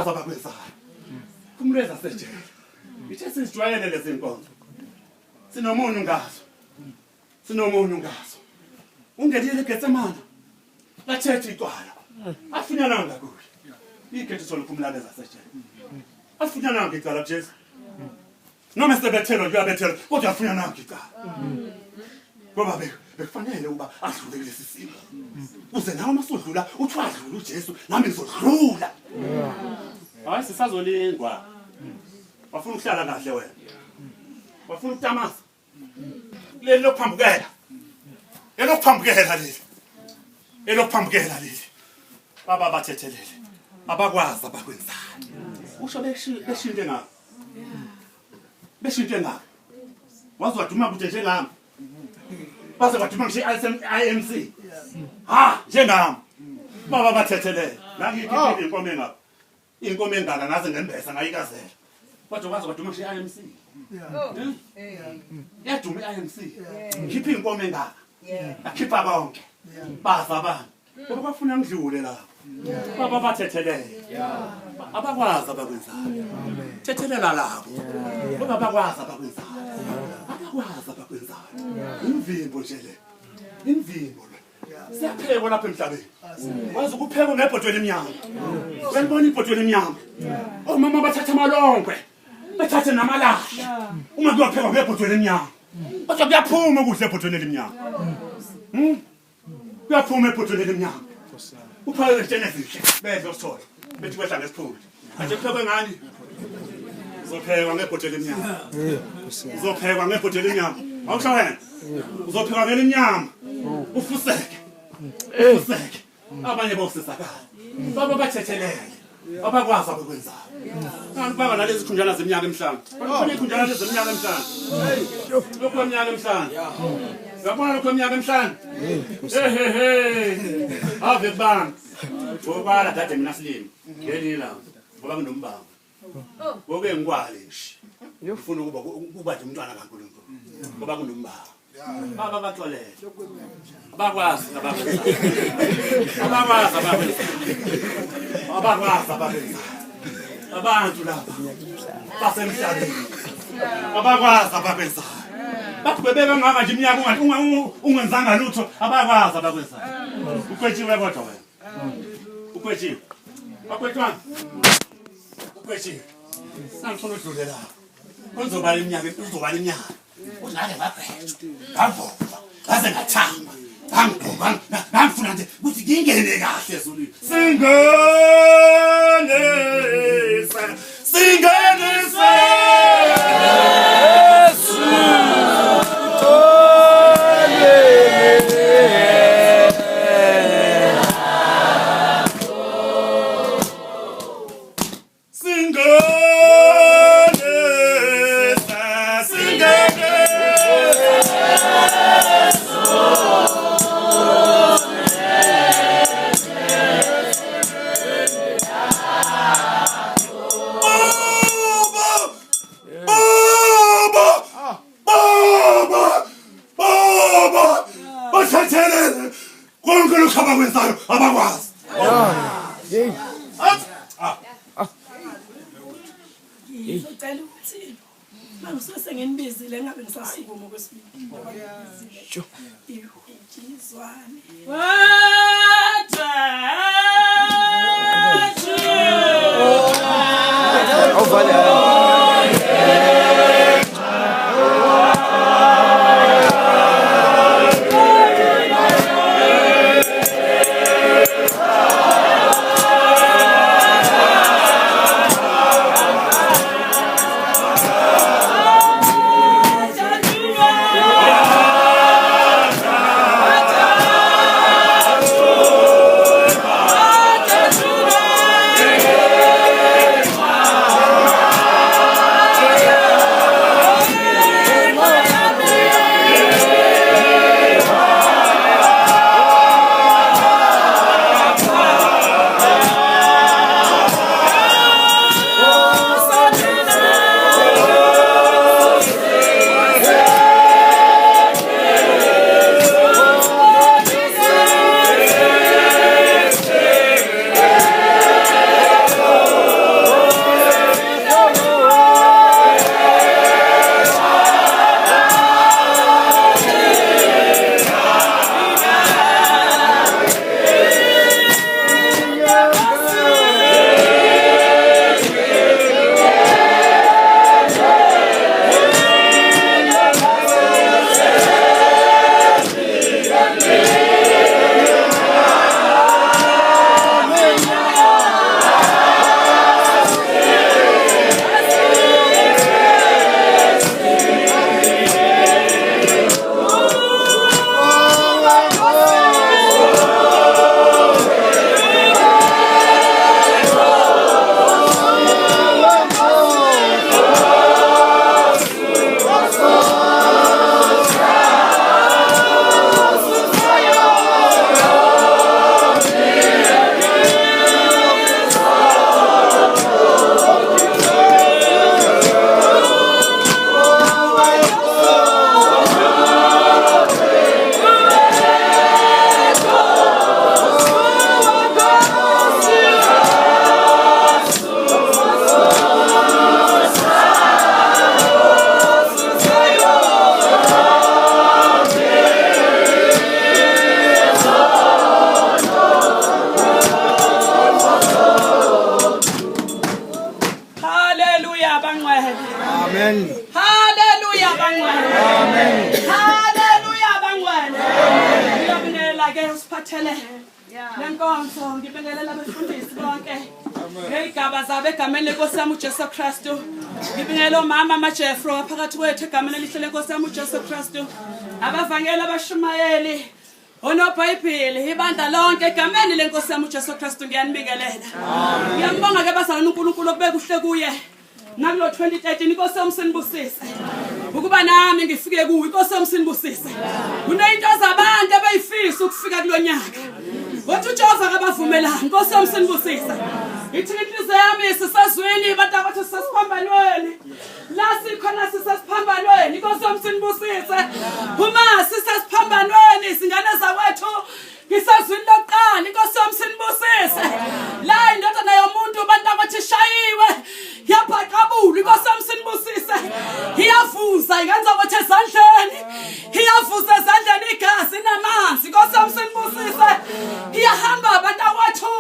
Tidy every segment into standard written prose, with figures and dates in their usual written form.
abakwenzayo kumleza sejele ithe sizijwayele lezi nkonzo sinomunyu ngazo ungelile Getsemane lathethe icwala afunyananga kuye ikhethe solukumlaleza sejele afunyananga icala Jesu noma sebethelo kuyabethelo kodwa afunyananga icala ngoba bekufanele uba adlule kulesi simo uze nawe masudlula uthi wadlula uJesu nami ngizodlula hayi sisazolingwa wafuna ukuhlala kahle wena wafuna ukutamasa leli lokuphambukela leli baba bathethelele abakwazi abakwenzayo usho beshinte ngapha wazwaduma kude njengami base kwaduma ngisho IMC njengami baba bathethelele nangikhiphe inkomo engaka ngaze ngembesa ngayikazela kodwa kwazi kwaduma ngisho IMC yaduma IMC ngikhiphe inkomo engaka akhipha bonke baza abantu ngoba bafuna ngidlule la baba bathethelele abakwazi abakwenzayo thethelela labo ngoba abakwazi abakwenzayo imvimbo nje le imvimbo siyaphekwa lapha emhlabeni wazi ukuphekwa ngebhotweni emnyama uyalibona ibhotweni emnyama omama bathatha amalongwe bethathe namalahla uma kuyophekwa ngebhotweni emnyama kodwa kuyaphuma ukudla ebhotweni elimnyama kuyaphuma ebhotweni elimnyama uphakathi ntene ezihle bedle usithole bethi kwehla ngesiphula anje kuphekwe ngani uzophekwa ngebhotweni elimnyama uzophekwa ngebhotweni elimnyama awusho wena uzophekwa ngelimnyama ufuseke abanye bosisakala baba bathethelele abakwazi abakwenzayo kanti baba nalezi khunjana zeminyaka emhlanje bakho ikhunjana lezi zeminyaka emhlanje lokho eminyaka emhlanje yabona lokho eminyaka emhlanje ave bang ngoba dade mina silimi ngelila ngoba kunombango ngobe ngikwale nje ufuna ukuba nje umntwana kaNkulunkulu ngoba kunombango baba baxolele abakwazi abantu lapha basemhlabeni abakwazi abakwenzayo bathi bebeka ngaka nje iminyaka ungenzanga lutho abakwazi abakwenzayo ukwetshiwe kodwa wena ukwetshiwe bakwetshwana ukwetshiwe sangifuna udlule la uzobala iminyaka uzake baphethwe ngavova ngaze ngathamba ngangifuna nje ukuthi ngingene kahle ezulwini singenise Amen. Hallelujah bangwane. Amen. Hallelujah bangwane. Ngiyabingelela ke usiphathele. Lenkonzo ngibingelela abafundisi bonke. Ngegaba zabe egameni lenkosi yami uJesu Kristu. Ngibingelela umama maJeffro phakathi kwethu egameni elihle lenkosi yami uJesu Kristu. Abavangeli abashumayeli. Onobhayibheli ibandla lonke egameni lenkosi yami uJesu Kristu ngiyanibingelela. Ngiyambonga ke bazalwane uNkulunkulu okubeka kuhle kuye. Nakulo 2013 inkosi yami sinibusise. Ukuba nami ngifike kuwe inkosi yami sinibusise. Kuneyinto zabantu abayifisa ukufika kulonyaka. Wathi uJehova akabavumelanga inkosi yami sinibusise. Ithi inhliziyo yami sisazweni abantu abathi sisasiphambanweni. La sikhona sisasiphambanweni inkosi yami sinibusise. Uma sisasiphambanweni singane zakwethu ngisazwini lokuqala inkosi yami sinibusise. La indodana yomuntu abantu abathi shayiwe yapaqabula inkosi yami sinibusise. Iyavuza ikanza ukuthi ezandleni iyavuza ezandleni igazi namanzi inkosi yami sinibusise. Iyahamba abantu akwethu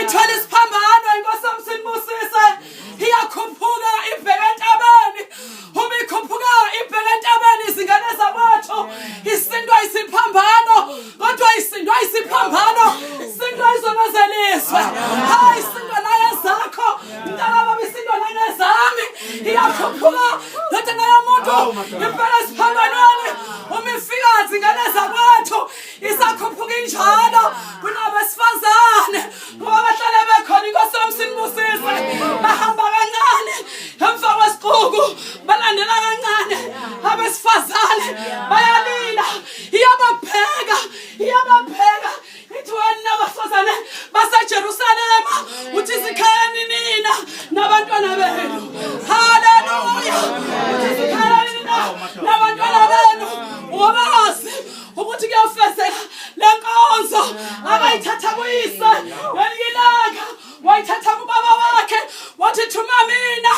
ithwele isiphambano inkosi yami sinibusise. Iyakhuphuka ibheke entabeni uma ikhuphuka ibheke entabeni izingane zakwethu isindwa isiphambano kodwa isindwa isiphambano isindwa izonazeliswe. Hayi isindwa naye zakho mntana baba isindwa naye zami iyakhuphuka ndodana yomuntu impela isiphambanweni uma ifika izingane zakwethu isakhuphuka injalo kunabesifazane ngoba bahlale bekhona inkosi yami sinibusise. Bahamba kancane emva kwesiquku balandela kancane abesifazane bayalila iyababheka ithi wena abesifazane baseJerusalema uthi sikhayani nina nabantwana benu. Haleluya uthi sikhayani nina nabantwana benu. Wabazi ukuthi kuyofezeka lenkonzo akayithatha kuyise ngelilanga wayithatha kubaba wakhe wathi thuma mina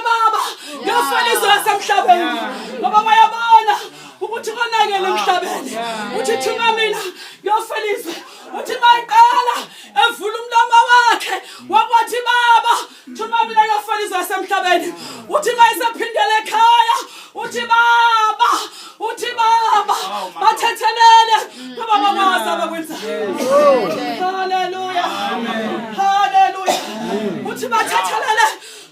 baba ngiyofeliza lasemhlabeni ngoba bayabona ukuthi konakele emhlabeni. Uthi thuma mina ngiyofeliza. Uthi mayiqala evula umlomo wakhe wakwathi baba thuma mina ngiyofeliza lasemhlabeni. Uthi mayisephindele ekhaya uthi baba bathethelele ngoba bakwazi abakwenzayo. Haleluya haleluya. Uthi bathethelele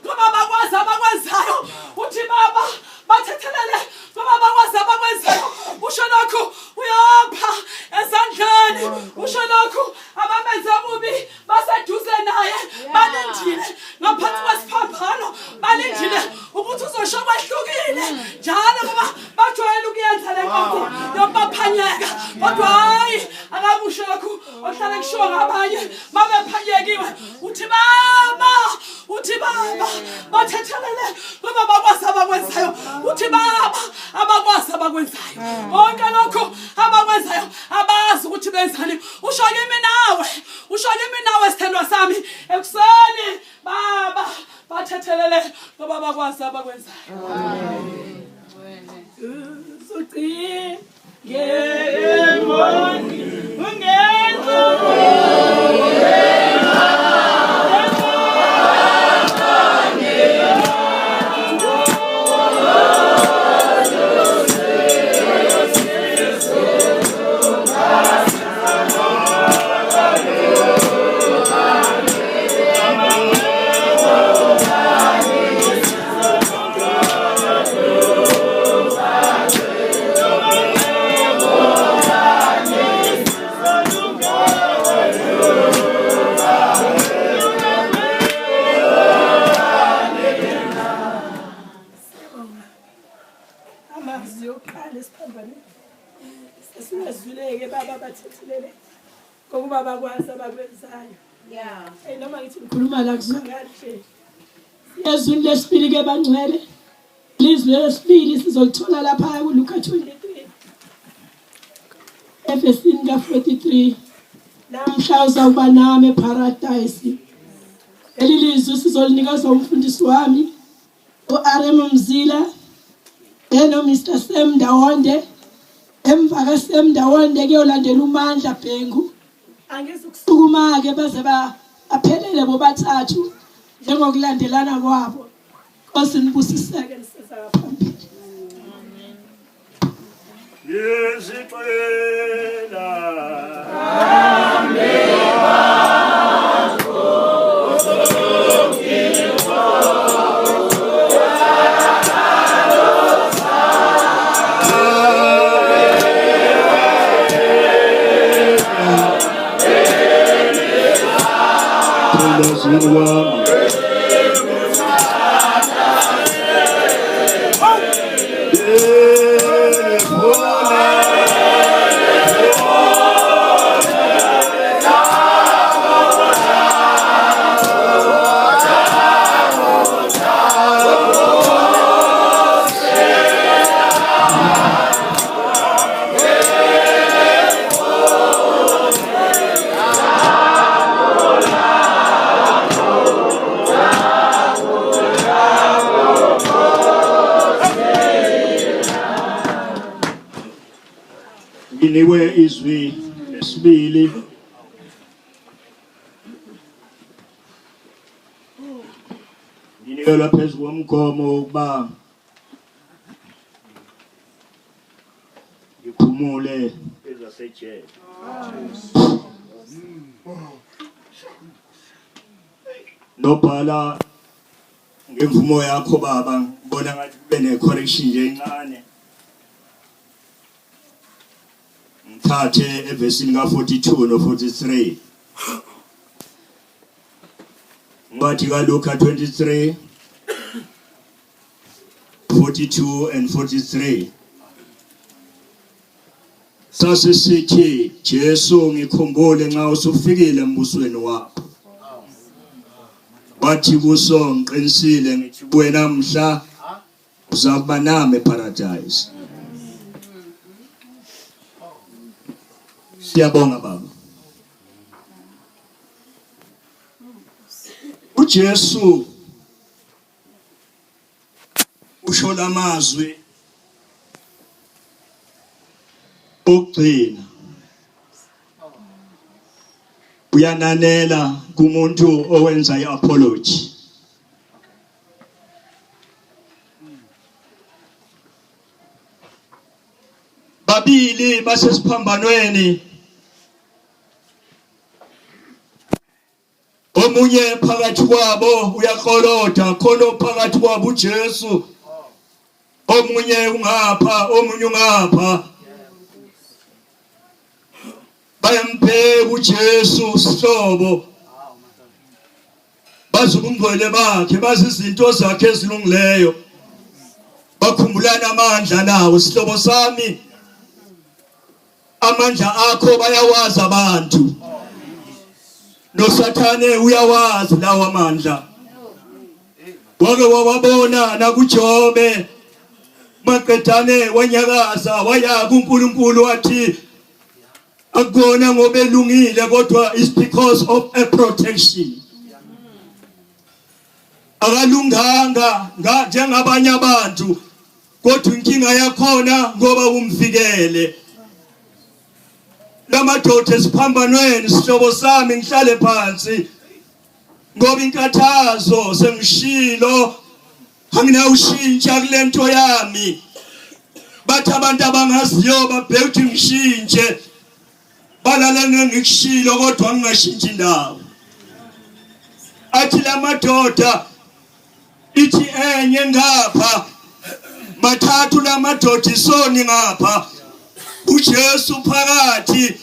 ngoba bakwazi abakwenzayo. Uthi baba bathethelele ngoba bakwazi abakwenzayo. Usho lokhu uyapha ezandleni. Usho lokhu abamenze ububi baseduze naye balindile ngaphansi kwesiphambano balindile ukuthi uzosho kwehlukile njalo ngoba bajwayele ukuyenza lenkonzo yokuphanyeka. Kodwa hayi akakusho lokhu ohlala kushiwo ngabanye babephanyekiwe. Uthi baba bathethelele ngoba bakwazi abakwenzayo. Uthi baba abakwazi abakwenzayo. Konke lokho abakwenzayo abazi ukuthi benzani. Usho kimi nawe sithandwa sami ekuseni baba bathethelele ngoba bakwazi abakwenzayo. Amen. Suthi ngemboni ungenza ngoba bakwazi abakwenzayo. Noma ngithi ngikhuluma la kuzwakale. Ezwini lesibili ke bangcwele. Izwi lesibili sizolithola lapha kuLuka 23. Efesini ka43. Namhla uzawuba nami eparadise. Elilizwi sizolinikeza umfundisi wami uRM Mzila eno Mr Sam Ndawonde. Emva kaSam Ndawonde kuyolandela uMandla Bhengu. Angizukusukuma ke baze aphelele bobathathu njengokulandelana kwabo. osinibusiseke niseza phambili. Yezicela Niwe izwi lesibili nginikelwa phezu komgomo ukuba ngikhumule ezasejele nobhala ngemvumo yakho baba ngibona ngathi kube ne-correction nje encane thathe evesini ka-42 no-43 ngwathi kaLuka 23 42 and 43 sasisithi Jesu ngikhumbule nxa usufikile embusweni wakho wathi kuso ngiqinisile ngithi wena mhla uzakuba nami eparadise. Siyabonga baba. uJesu usho lamazwi okugcina uyananela kumuntu owenza iapology. Babili basesiphambanweni, omunye phakathi kwabo uyaqolotha khona phakathi kwabo uJesu, omunye ungapha omunye ungapha. Bayambheka uJesu sihlobo, bazi ubungcwele bakhe, bazi izinto zakhe ezilungileyo, bakhumbulana amandla nawo. Sihlobo sami, amandla akho bayawazi abantu, noSathane uyawazi lawo amandla. Wake wawabona nakuJobe, maqedane wanyakaza waya kuNkulunkulu wathi akubona ngoba elungile kodwa is because of a protection. Akalunganga njengabanye abantu kodwa inkinga yakhona ngoba umvikele. Lamadoda esiphambanweni sihlobo sami ngihlale phansi ngoba inkathazo sengishilo anginawushintsha kulento yami. Bathi abantu abangaziyo babheke ukuthi ngishintshe, balala ngikushilo kodwa ngingashintshi indawo. Athi lamadoda ithi enye ngapha, mathathu lamadoda isoni ngapha, uJesu phakathi,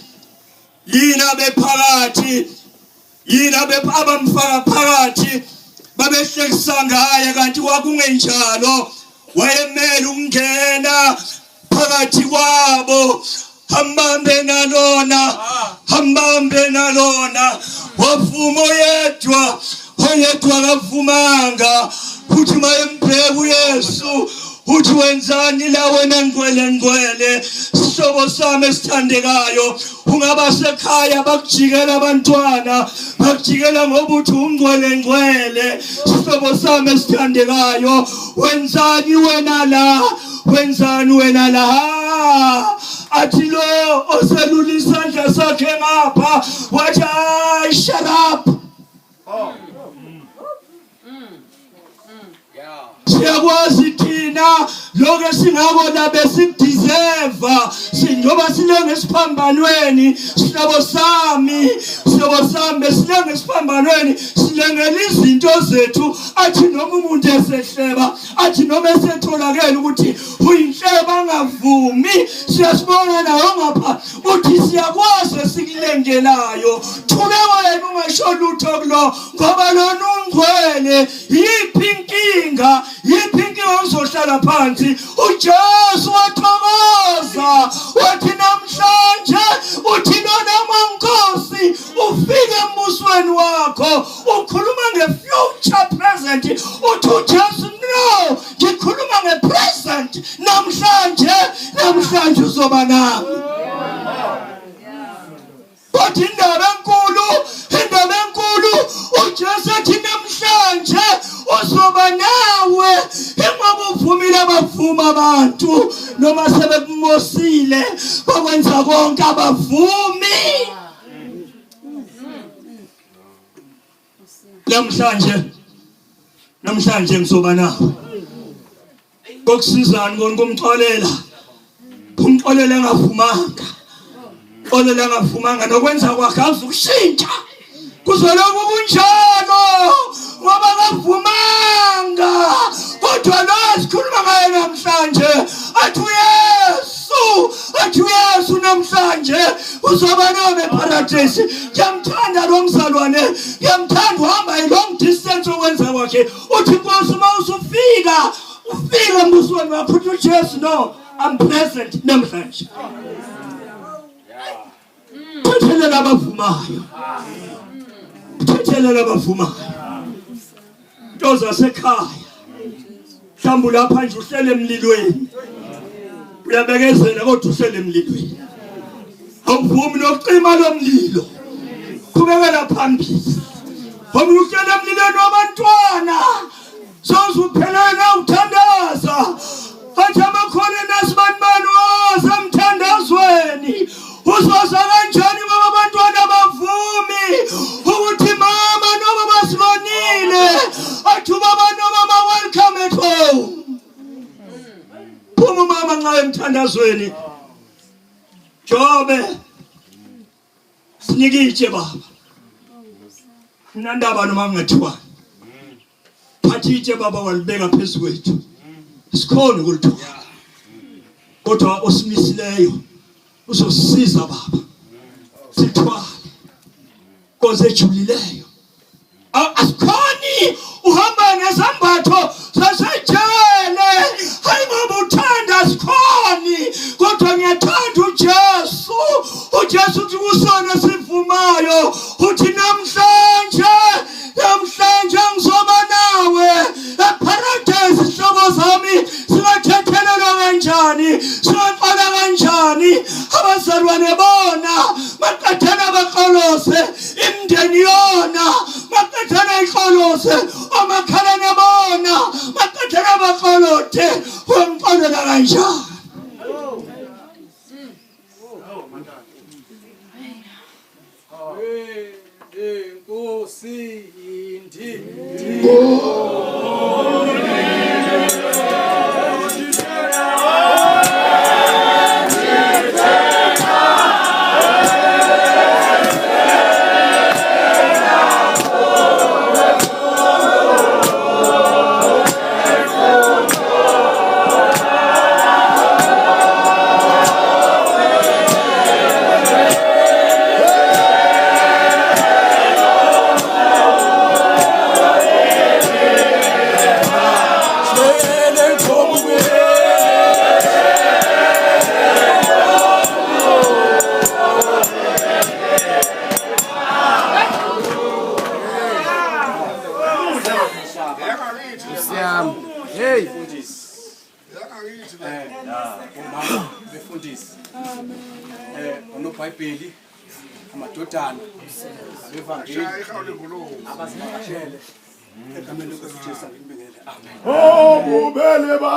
yina bephakathi, yina abamfaka phakathi babehlekisa ngaye kanti kwakungenjalo. Wayemele ukungena phakathi kwabo, hambambe nalona, hambambe nalona. Wavuma oyedwa, oyedwa kavumanga. Uthi mayembheka uYesu, uthi wenzani la wena ngcwele ngcwele. Sihlobo sami esithandekayo, ungaba sekhaya bakujikela abantwana, bakujikela ngoba uthi ungcwele ngcwele. Sihlobo sami esithandekayo, wenzani wena la, wenzani wena la. Athi lo oselula isandla sakhe ngapha wathi hayi shut up. Loke singako la besideserve sinjoba silenge siphambanweni sihlobo sami silenge siphambanweni silengela izinto zethu athi noma umuntu esehleba athi noma esetholakala ukuthi uyinhleba angavumi siyasibona nayo ngapha uthi siyakwazi sikulengelayo thube wena ungasho lutho kulo ngoba lona ungcwele yiphi inkinga uzohlala phansi uJesu wathokoza wathi namhlanje uthi nona mankosi ufike embusweni wakho ukhuluma ngefuture present uthi uJesu no ngikhuluma ngepresent namhlanje uzoba nami But indaba enkulu uJesu athi namhlanje uzoba nawe ingoba uvumile abavuma abantu noma sebekumosile bakwenza konke abavumi namhlanje ngizoba nawe kokusizana kumxolela engavumanga nokwenza kwakhe azukushintsha kuzoloku kunjalo ngoba akavumanga kodwa lo sikhuluma ngaye namhlanje athi uYesu namhlanje uzoba nawe eparadise ngiyamthanda lo mzalwane ngiyamthanda uhamba long distance okwenza kwakhe uthi Nkosi mawusufika embusweni wakho uthi uJesu no I'm present namhlanje Thethelela abavumayo into zasekhaya mhlawumbe lapha nje uhlele emlilweni uyabekezela kodwa uhlele emlilweni awuvumi nokucima lo mlilo qhubekela phambili ngoba uhlele emlilweni wabantwana sozuphelele uthandaza athi amakhona nasibani osamthandazweni uzoza kanjani ngoba abantwana bavumi ukuthi mama noma basibonile athi baba noma welcome at home phuma mama nxa emthandazweni Jobe sinikitshe baba nandaba noma ngathiwa phathitshe baba walibeka phezulu kwethu sikhona ukulithola kodwa osimisileyo uzosisiza baba sithwale konke ejulileyo asikhoni uhamba ngezambatho sasejele hayi ngoba uthanda asikhoni kodwa ngiyathanda uJesu uthi kusona sivumayo uthi namhlanje ngizoba nawe eparadise hlobo zami singathethelelwa kanjani sinqala kanjani abazalwane bona maqathana baqolose imndeni yona maqathana iqolose omakhalane bona maqathana baqolote wemqolela kanjani Nkosi indi unoBhayibheli amadodana abevangeli abazivakashele egameni likaJesu ngibingelela amen. Oh, bubele ba